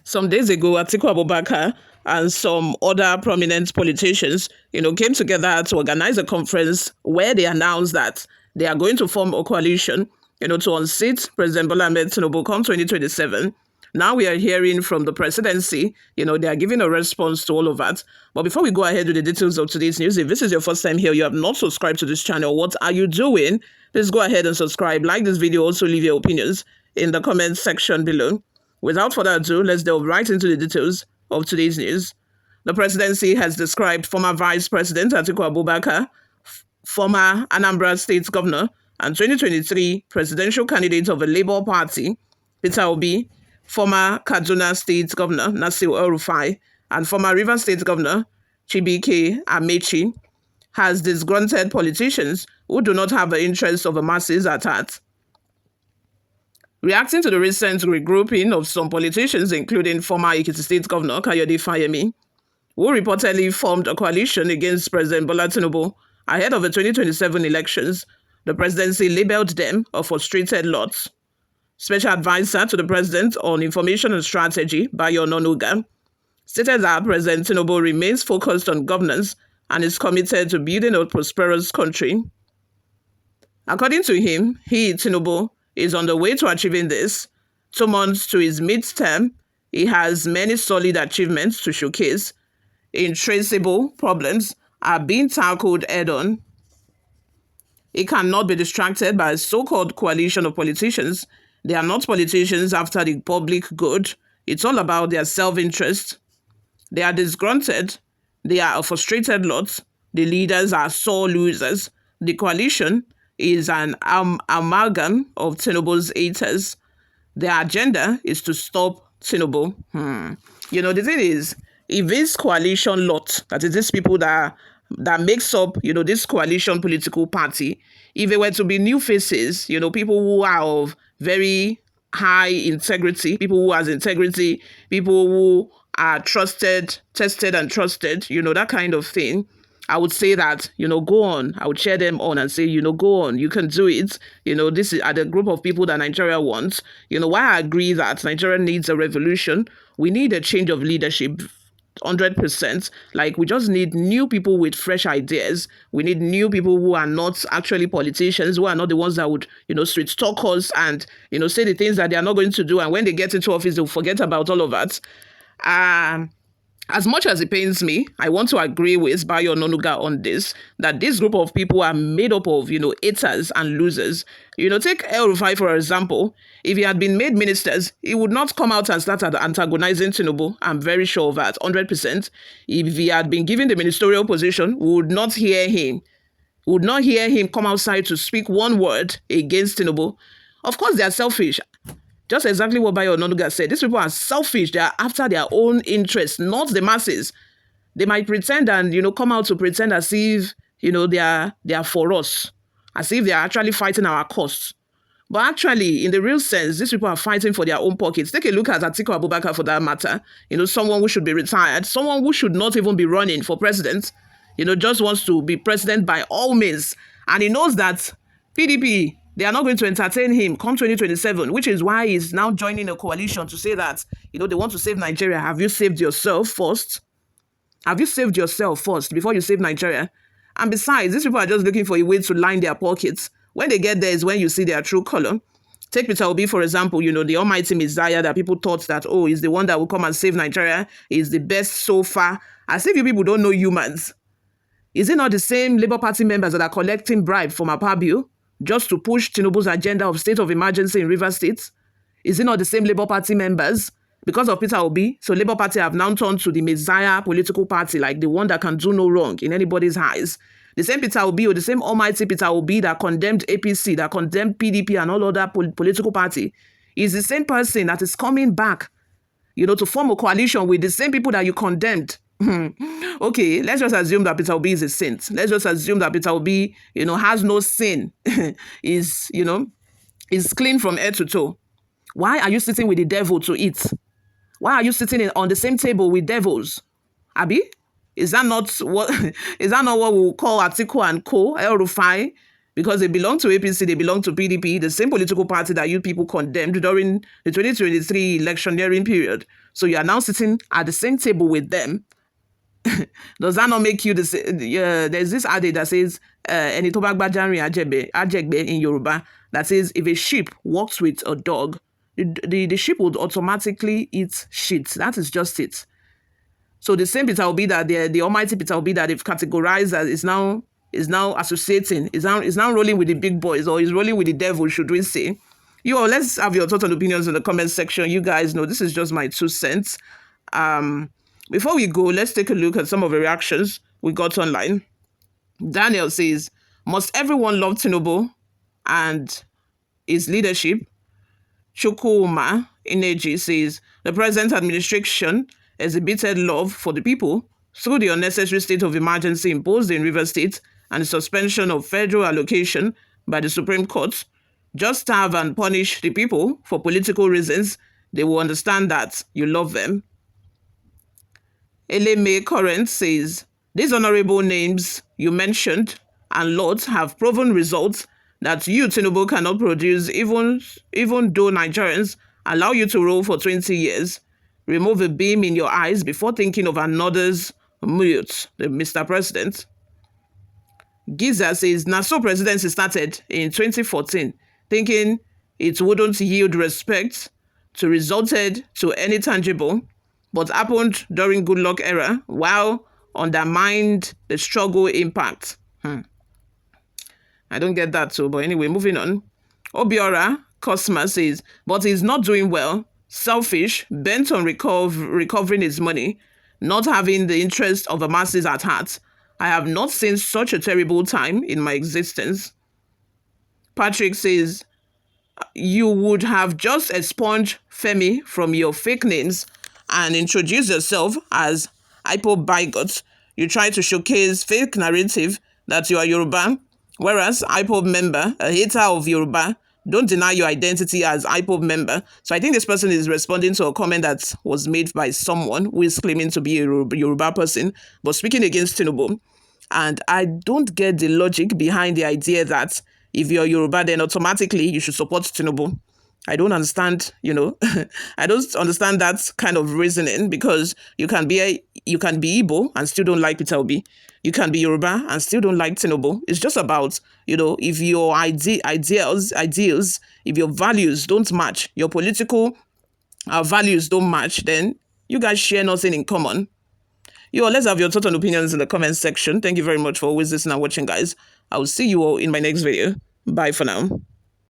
Some days ago, Atiku Abubakar and some other prominent politicians, came together to organize a conference where they announced that they are going to form a coalition, to unseat President Bola Ahmed Tinubu come 2027. Now we are hearing from the presidency, they are giving a response to all of that. But before we go ahead with the details of today's news, if this is your first time here, you have not subscribed to this channel, what are you doing? Please go ahead and subscribe, like this video, also leave your opinions in the comment section below. Without further ado, let's delve right into the details of today's news. The presidency has described former Vice President Atiku Abubakar, former Anambra State Governor, and 2023 presidential candidate of the Labour Party, Peter Obi, former Kaduna State Governor Nasir El-Rufai, and former Rivers State Governor Chibike Amechi, as disgruntled politicians who do not have the interests of the masses at heart. Reacting to the recent regrouping of some politicians, including former Ekiti State Governor Kayode Fayemi, who reportedly formed a coalition against President Bola Tinubu ahead of the 2027 elections, the presidency labeled them a frustrated lot. Special Advisor to the President on Information and Strategy, Bayo Ononuga, stated that President Tinubu remains focused on governance and is committed to building a prosperous country. According to him, Tinubu, is on the way to achieving this. 2 months to his midterm, he has many solid achievements to showcase. Intraceable problems are being tackled head-on. He cannot be distracted by a so-called coalition of politicians. They are not politicians after the public good. It's all about their self-interest. They are disgruntled. They are a frustrated lot. The leaders are sore losers. The coalition is an amalgam of Tinubu's haters. Their agenda is to stop Tinubu. The thing is, if this coalition lot, that is these people that makes up, this coalition political party, if they were to be new faces, people who are of very high integrity, people who has integrity, people who are trusted, tested and trusted, that kind of thing, I would say that, go on. I would cheer them on and say, go on, you can do it. This is the group of people that Nigeria wants. Why I agree that Nigeria needs a revolution. We need a change of leadership, 100%. Like, we just need new people with fresh ideas. We need new people who are not actually politicians, who are not the ones that would, street talk us and, say the things that they are not going to do. And when they get into office, they'll forget about all of that. As much as it pains me, I want to agree with Bayo Ononuga on this, that this group of people are made up of, haters and losers. Take El-Rufai, for example. If he had been made ministers, he would not come out and start antagonizing Tinubu. I'm very sure of that, 100%. If he had been given the ministerial position, we would not hear him. We would not hear him come outside to speak one word against Tinubu. Of course, they are selfish. Just exactly what Bayo Ononuga said. These people are selfish. They are after their own interests, not the masses. They might pretend and, come out to pretend as if, they are for us, as if they are actually fighting our cause. But actually, in the real sense, these people are fighting for their own pockets. Take a look at Atiku Abubakar for that matter. Someone who should be retired, someone who should not even be running for president, just wants to be president by all means. And he knows that PDP, they are not going to entertain him come 2027, which is why he's now joining a coalition to say that, they want to save Nigeria. Have you saved yourself first? Have you saved yourself first before you save Nigeria? And besides, these people are just looking for a way to line their pockets. When they get there is when you see their true color. Take Peter Obi, for example, the almighty Messiah that people thought that, he's the one that will come and save Nigeria. He's the best so far. As if you people don't know humans. Is it not the same Labour Party members that are collecting bribe from Akpabio just to push Tinubu's agenda of state of emergency in Rivers State? Is it not the same Labour Party members? Because of Peter Obi, so Labour Party have now turned to the Messiah political party, like the one that can do no wrong in anybody's eyes. The same Peter Obi, or the same almighty Peter Obi that condemned APC, that condemned PDP and all other political party, is the same person that is coming back, to form a coalition with the same people that you condemned. Okay, let's just assume that Peter Obi is a saint. Let's just assume that Peter Obi, has no sin, is clean from head to toe. Why are you sitting with the devil to eat? Why are you sitting on the same table with devils? Abi? Is that not what we call Atiku and Co, El-Rufai, because they belong to APC, they belong to PDP, the same political party that you people condemned during the 2023 electioneering period. So you are now sitting at the same table with them. Does that not make you the there's this adage that says "Ẹni tó bá gbájá rìn ajẹgbẹ́" in Yoruba, that says if a sheep walks with a dog, the sheep would automatically eat shit. That is just it. So the same Peter Obi that the almighty Peter Obi that they've categorized as is now associating, is now rolling with the big boys, or is rolling with the devil, should we say. You all, let's have your thoughts and opinions in the comment section. You guys know this is just my 2 cents. Before we go, let's take a look at some of the reactions we got online. Daniel says, must everyone love Tinubu and his leadership? Chukwuma Ineji says, the present administration exhibited love for the people through the unnecessary state of emergency imposed in Rivers State and the suspension of federal allocation by the Supreme Court. Just starve and punish the people for political reasons. They will understand that you love them. Eleme Current says, these honorable names you mentioned and lots have proven results that you, Tinubu, cannot produce, even though Nigerians allow you to rule for 20 years. Remove a beam in your eyes before thinking of another's mute, Mr. President. Giza says, Nassau presidency started in 2014, thinking it wouldn't yield respect to resulted to any tangible, but happened during Goodluck era, while undermined the struggle impact. I don't get that too, but anyway, moving on. Obiora Cosma says, but he's not doing well, selfish, bent on recovering his money, not having the interest of the masses at heart. I have not seen such a terrible time in my existence. Patrick says, you would have just expunged Femi from your fake names and introduce yourself as IPOB bigot. You try to showcase fake narrative that you are Yoruba, whereas IPOB member, a hater of Yoruba, don't deny your identity as IPOB member. So I think this person is responding to a comment that was made by someone who is claiming to be a Yoruba person, but speaking against Tinubu. And I don't get the logic behind the idea that if you're Yoruba, then automatically you should support Tinubu. I don't understand, I don't understand that kind of reasoning, because you can be Igbo and still don't like Peter Obi. You can be Yoruba and still don't like Tinubu. It's just about, if your ideals, if your values don't match, your political values don't match, then you guys share nothing in common. Let's have your thoughts and opinions in the comment section. Thank you very much for always listening and watching, guys. I will see you all in my next video. Bye for now.